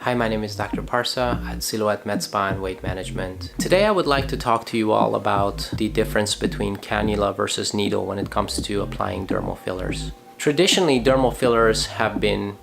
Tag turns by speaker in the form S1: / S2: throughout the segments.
S1: Hi, my name is Dr. Parsa at Silhouette Med Spa and Weight Management. Today I would like to talk to you all about the difference between cannula versus needle when it comes to applying dermal fillers. Traditionally, dermal fillers have been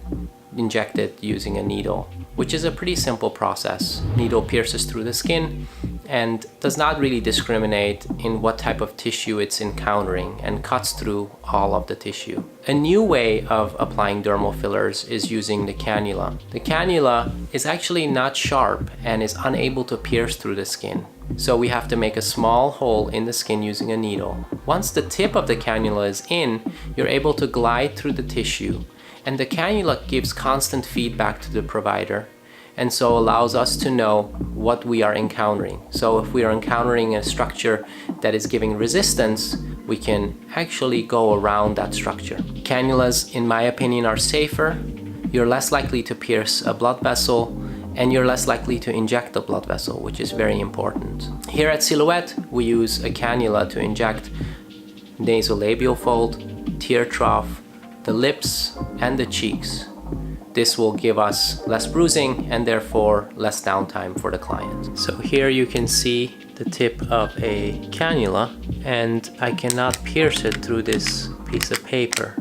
S1: injected using a needle, which is a pretty simple process. Needle pierces through the skin and does not really discriminate in what type of tissue it's encountering and cuts through all of the tissue. A new way of applying dermal fillers is using the cannula. The cannula is actually not sharp and is unable to pierce through the skin. So we have to make a small hole in the skin using a needle. Once the tip of the cannula is in, you're able to glide through the tissue, and the cannula gives constant feedback to the provider, and so allows us to know what we are encountering. So if we are encountering a structure that is giving resistance, we can actually go around that structure. Cannulas, in my opinion, are safer. You're less likely to pierce a blood vessel, and you're less likely to inject the blood vessel, which is very important. Here at Silhouette, we use a cannula to inject nasolabial fold, tear trough, the lips, and the cheeks. This will give us less bruising and therefore less downtime for the client. So here you can see the tip of a cannula, and I cannot pierce it through this piece of paper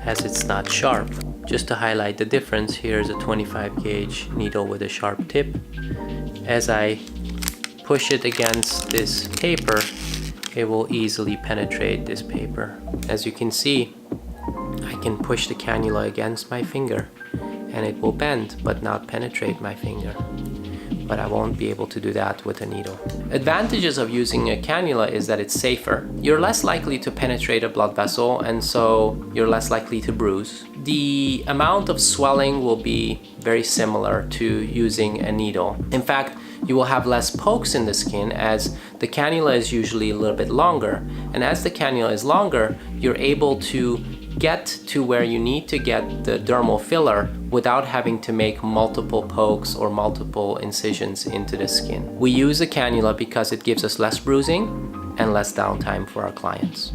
S1: as it's not sharp. Just to highlight the difference, here's a 25 gauge needle with a sharp tip. As I push it against this paper, it will easily penetrate this paper. As you can see, I can push the cannula against my finger and it will bend but not penetrate my finger. But I won't be able to do that with a needle. Advantages of using a cannula is that it's safer. You're less likely to penetrate a blood vessel, and so you're less likely to bruise. The amount of swelling will be very similar to using a needle. In fact, you will have less pokes in the skin as the cannula is usually a little bit longer. And as the cannula is longer, you're able to get to where you need to get the dermal filler without having to make multiple pokes or multiple incisions into the skin. We use a cannula because it gives us less bruising and less downtime for our clients.